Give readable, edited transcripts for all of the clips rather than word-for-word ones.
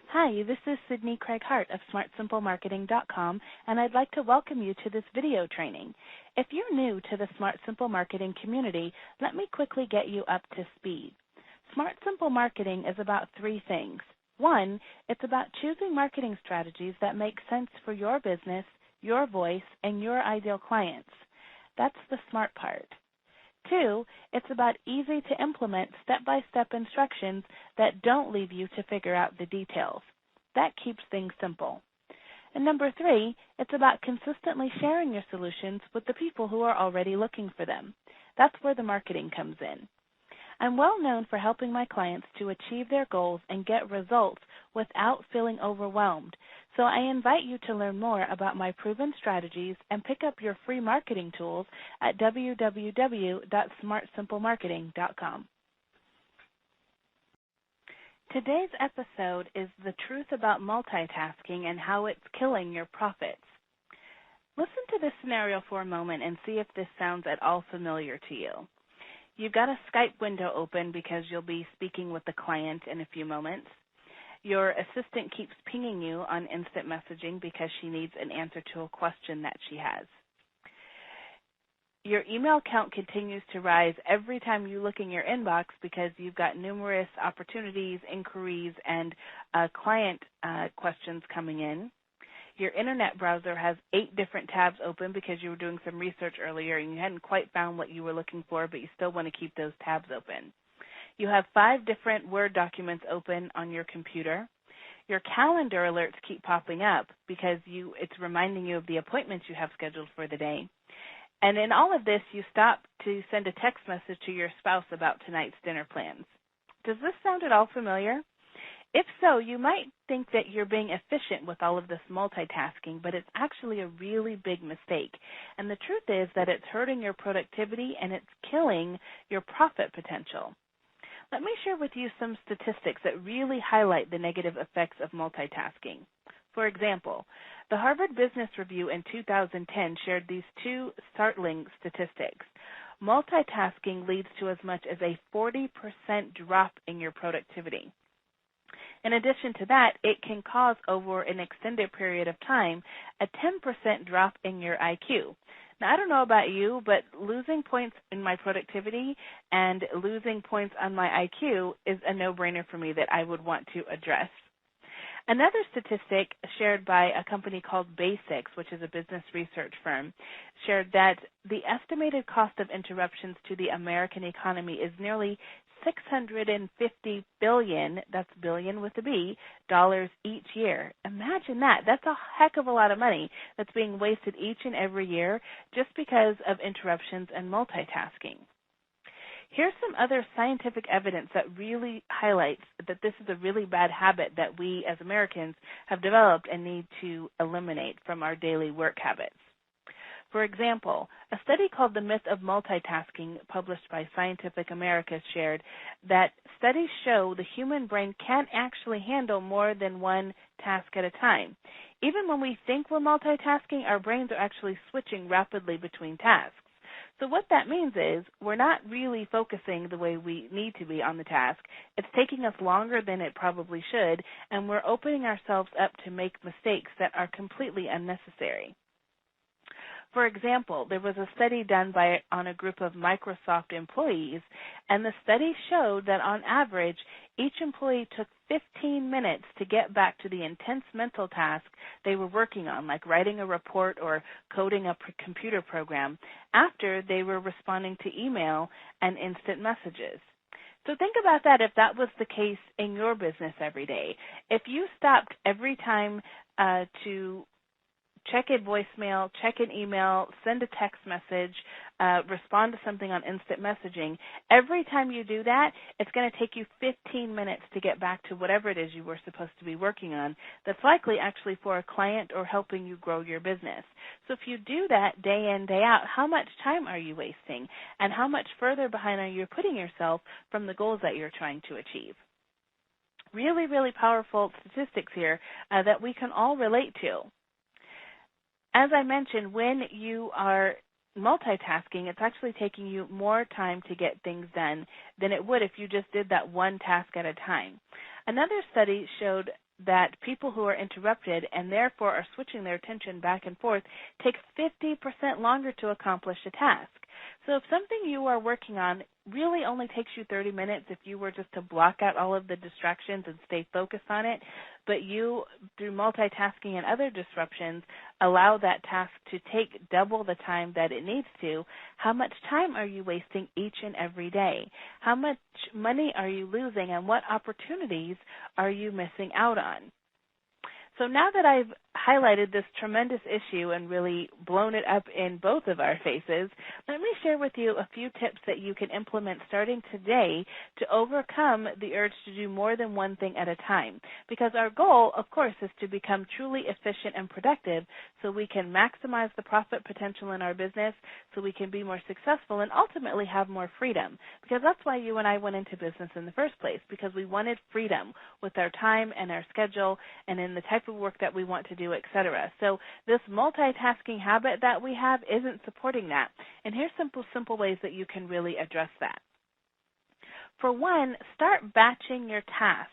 Hi, this is Sydney Craig-Hart of SmartSimpleMarketing.com, and I'd like to welcome you to this video training. If you're new to the Smart Simple Marketing community, let me quickly get you up to speed. Smart Simple Marketing is about three things. One, it's about choosing marketing strategies that make sense for your business, your voice, and your ideal clients. That's the smart part. Two, it's about easy to implement step-by-step instructions that don't leave you to figure out the details. That keeps things simple. And number three, it's about consistently sharing your solutions with the people who are already looking for them. That's where the marketing comes in. I'm well known for helping my clients to achieve their goals and get results without feeling overwhelmed. So I invite you to learn more about my proven strategies and pick up your free marketing tools at www.smartsimplemarketing.com. Today's episode is the truth about multitasking and how it's killing your profits. Listen to this scenario for a moment and see if this sounds at all familiar to you. You've got a Skype window open because you'll be speaking with the client in a few moments. Your assistant keeps pinging you on instant messaging because she needs an answer to a question that she has. Your email count continues to rise every time you look in your inbox because you've got numerous opportunities, inquiries, and client questions coming in. Your internet browser has 8 different tabs open because you were doing some research earlier and you hadn't quite found what you were looking for, but you still want to keep those tabs open. You have 5 different Word documents open on your computer. Your calendar alerts keep popping up because it's reminding you of the appointments you have scheduled for the day. And in all of this, you stop to send a text message to your spouse about tonight's dinner plans. Does this sound at all familiar? If so, you might think that you're being efficient with all of this multitasking, but it's actually a really big mistake. And the truth is that it's hurting your productivity and it's killing your profit potential. Let me share with you some statistics that really highlight the negative effects of multitasking. For example, the Harvard Business Review in 2010 shared these 2 startling statistics. Multitasking leads to as much as a 40% drop in your productivity. In addition to that, it can cause over an extended period of time a 10% drop in your IQ. Now, I don't know about you, but losing points in my productivity and losing points on my IQ is a no-brainer for me that I would want to address. Another statistic shared by a company called Basics, which is a business research firm, shared that the estimated cost of interruptions to the American economy is nearly $650 billion, that's billion with a B, dollars each year. Imagine that. That's a heck of a lot of money that's being wasted each and every year just because of interruptions and multitasking. Here's some other scientific evidence that really highlights that this is a really bad habit that we as Americans have developed and need to eliminate from our daily work habits. For example, a study called The Myth of Multitasking, published by Scientific America, shared that studies show the human brain can't actually handle more than one task at a time. Even when we think we're multitasking, our brains are actually switching rapidly between tasks. So what that means is we're not really focusing the way we need to be on the task. It's taking us longer than it probably should, and we're opening ourselves up to make mistakes that are completely unnecessary. For example, there was a study done on a group of Microsoft employees, and the study showed that on average, each employee took 15 minutes to get back to the intense mental task they were working on, like writing a report or coding a computer program, after they were responding to email and instant messages. So think about that if that was the case in your business every day. If you stopped every time to check a voicemail, check an email, send a text message, respond to something on instant messaging. Every time you do that, it's going to take you 15 minutes to get back to whatever it is you were supposed to be working on that's likely actually for a client or helping you grow your business. So if you do that day in, day out, how much time are you wasting? And how much further behind are you putting yourself from the goals that you're trying to achieve? Really, really powerful statistics here that we can all relate to. As I mentioned, when you are multitasking, it's actually taking you more time to get things done than it would if you just did that one task at a time. Another study showed that people who are interrupted and therefore are switching their attention back and forth take 50% longer to accomplish a task. So if something you are working on really only takes you 30 minutes if you were just to block out all of the distractions and stay focused on it, but you, through multitasking and other disruptions, allow that task to take double the time that it needs to, how much time are you wasting each and every day? How much money are you losing, and what opportunities are you missing out on? So now that I've highlighted this tremendous issue and really blown it up in both of our faces, let me share with you a few tips that you can implement starting today to overcome the urge to do more than one thing at a time. Because our goal, of course, is to become truly efficient and productive so we can maximize the profit potential in our business, so we can be more successful and ultimately have more freedom. Because that's why you and I went into business in the first place, because we wanted freedom with our time and our schedule and in the type of work that we want to do, etc. So this multitasking habit that we have isn't supporting that. And here's simple ways that you can really address that. For one, start batching your tasks.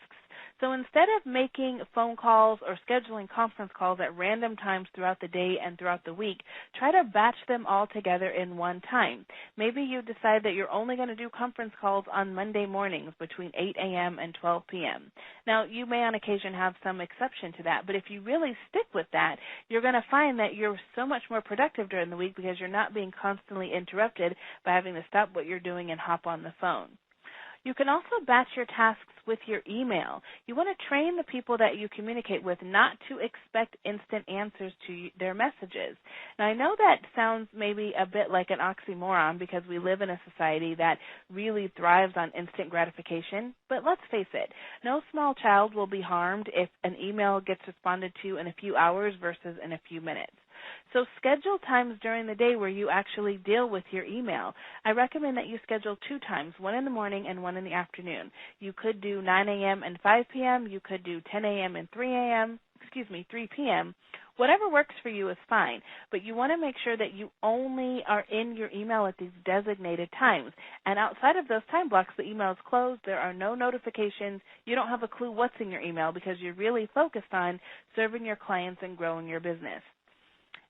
So instead of making phone calls or scheduling conference calls at random times throughout the day and throughout the week, try to batch them all together in one time. Maybe you decide that you're only going to do conference calls on Monday mornings between 8 a.m. and 12 p.m. Now, you may on occasion have some exception to that, but if you really stick with that, you're going to find that you're so much more productive during the week because you're not being constantly interrupted by having to stop what you're doing and hop on the phone. You can also batch your tasks with your email. You want to train the people that you communicate with not to expect instant answers to their messages. Now, I know that sounds maybe a bit like an oxymoron because we live in a society that really thrives on instant gratification, but let's face it, no small child will be harmed if an email gets responded to in a few hours versus in a few minutes. So schedule times during the day where you actually deal with your email. I recommend that you schedule 2 times, one in the morning and one in the afternoon. You could do 9 a.m. and 5 p.m. You could do 10 a.m. and 3 p.m. Whatever works for you is fine, but you want to make sure that you only are in your email at these designated times. And outside of those time blocks, the email is closed. There are no notifications. You don't have a clue what's in your email because you're really focused on serving your clients and growing your business.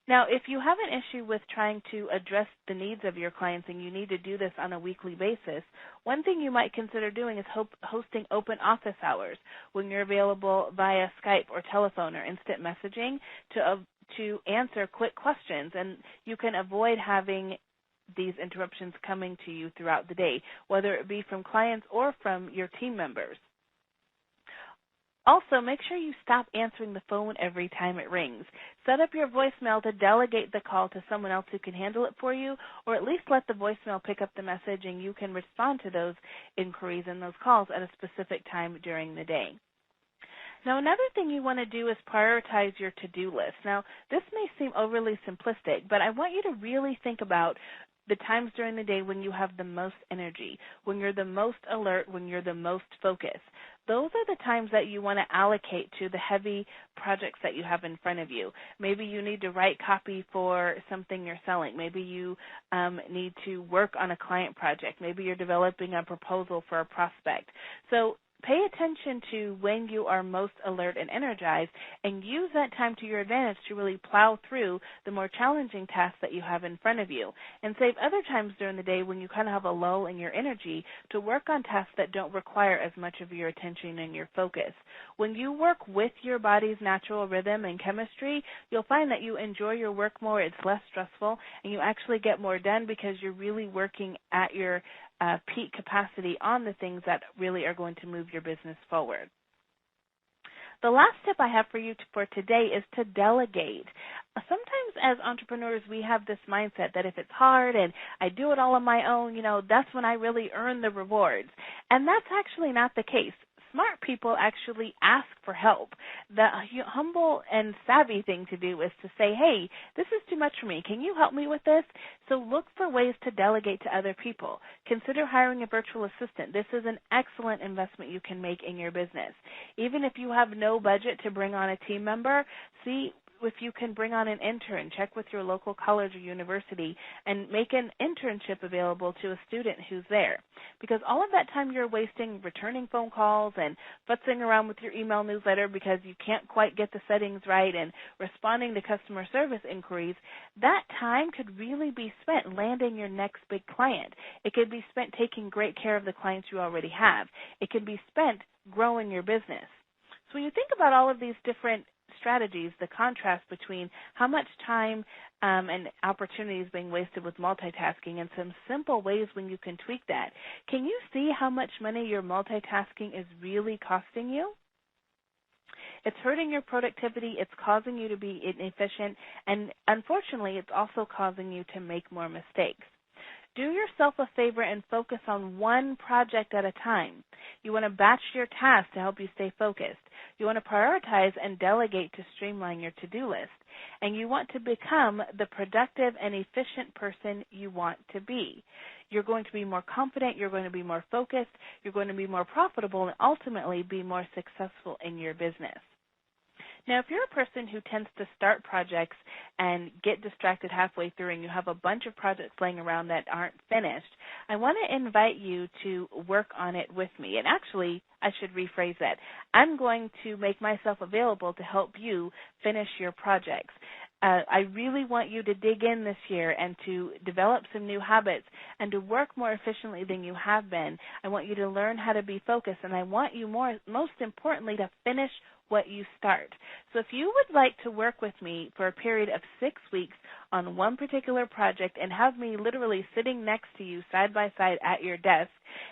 Now, if you have an issue with trying to address the needs of your clients and you need to do this on a weekly basis, one thing you might consider doing is hosting open office hours when you're available via Skype or telephone or instant messaging to answer quick questions. And you can avoid having these interruptions coming to you throughout the day, whether it be from clients or from your team members. Also, make sure you stop answering the phone every time it rings. Set up your voicemail to delegate the call to someone else who can handle it for you, or at least let the voicemail pick up the message and you can respond to those inquiries and those calls at a specific time during the day. Now, another thing you want to do is prioritize your to-do list. Now, this may seem overly simplistic, but I want you to really think about the times during the day when you have the most energy, when you're the most alert, when you're the most focused. Those are the times that you want to allocate to the heavy projects that you have in front of you. Maybe you need to write copy for something you're selling. Maybe you need to work on a client project. Maybe you're developing a proposal for a prospect. So pay attention to when you are most alert and energized and use that time to your advantage to really plow through the more challenging tasks that you have in front of you, and save other times during the day when you kind of have a lull in your energy to work on tasks that don't require as much of your attention and your focus. When you work with your body's natural rhythm and chemistry, you'll find that you enjoy your work more, it's less stressful, and you actually get more done because you're really working at your peak capacity on the things that really are going to move your business forward. The last tip I have for you for today is to delegate. Sometimes as entrepreneurs, we have this mindset that if it's hard and I do it all on my own, that's when I really earn the rewards. And that's actually not the case. Smart people actually ask for help. The humble and savvy thing to do is to say, hey, this is too much for me. Can you help me with this? So look for ways to delegate to other people. Consider hiring a virtual assistant. This is an excellent investment you can make in your business. Even if you have no budget to bring on a team member, see if you can bring on an intern, check with your local college or university and make an internship available to a student who's there. Because all of that time you're wasting returning phone calls and futzing around with your email newsletter because you can't quite get the settings right and responding to customer service inquiries, that time could really be spent landing your next big client. It could be spent taking great care of the clients you already have. It could be spent growing your business. So when you think about all of these different strategies, the contrast between how much time and opportunities being wasted with multitasking and some simple ways when you can tweak that, can you see how much money your multitasking is really costing you? It's hurting your productivity, it's causing you to be inefficient, and unfortunately it's also causing you to make more mistakes. Do yourself a favor and focus on one project at a time. You want to batch your tasks to help you stay focused. You want to prioritize and delegate to streamline your to-do list. And you want to become the productive and efficient person you want to be. You're going to be more confident, you're going to be more focused, you're going to be more profitable, and ultimately be more successful in your business. Now, if you're a person who tends to start projects and get distracted halfway through and you have a bunch of projects laying around that aren't finished, I want to invite you to work on it with me. And actually, I should rephrase that. I'm going to make myself available to help you finish your projects. I really want you to dig in this year and to develop some new habits and to work more efficiently than you have been. I want you to learn how to be focused, and I want you most importantly to finish what you start. So if you would like to work with me for a period of 6 weeks on one particular project and have me literally sitting next to you side by side at your desk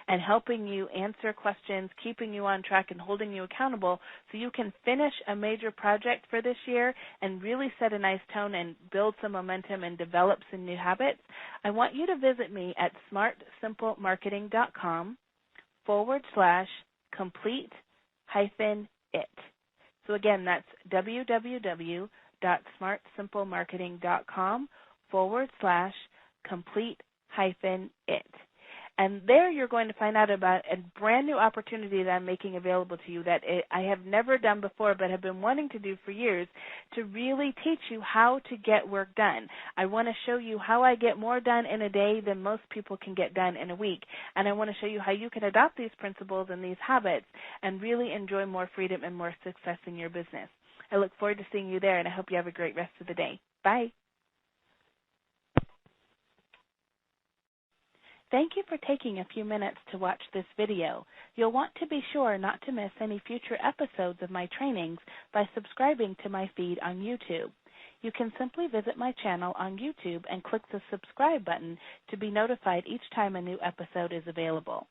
and helping you answer questions, keeping you on track and holding you accountable so you can finish a major project for this year and really set a nice tone and build some momentum and develop some new habits, I want you to visit me at smartsimplemarketing.com/complete-it. So again, that's www.smartsimplemarketing.com/complete-it. And there you're going to find out about a brand new opportunity that I'm making available to you that I have never done before but have been wanting to do for years to really teach you how to get work done. I want to show you how I get more done in a day than most people can get done in a week. And I want to show you how you can adopt these principles and these habits and really enjoy more freedom and more success in your business. I look forward to seeing you there, and I hope you have a great rest of the day. Bye. Thank you for taking a few minutes to watch this video. You'll want to be sure not to miss any future episodes of my trainings by subscribing to my feed on YouTube. You can simply visit my channel on YouTube and click the subscribe button to be notified each time a new episode is available.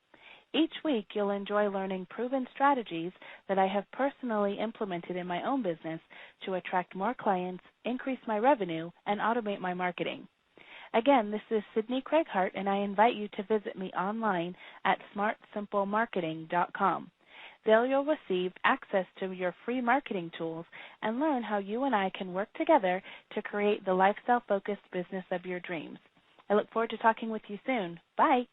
Each week, you'll enjoy learning proven strategies that I have personally implemented in my own business to attract more clients, increase my revenue, and automate my marketing. Again, this is Sydney Craig-Hart, and I invite you to visit me online at smartsimplemarketing.com. There you'll receive access to your free marketing tools and learn how you and I can work together to create the lifestyle-focused business of your dreams. I look forward to talking with you soon. Bye.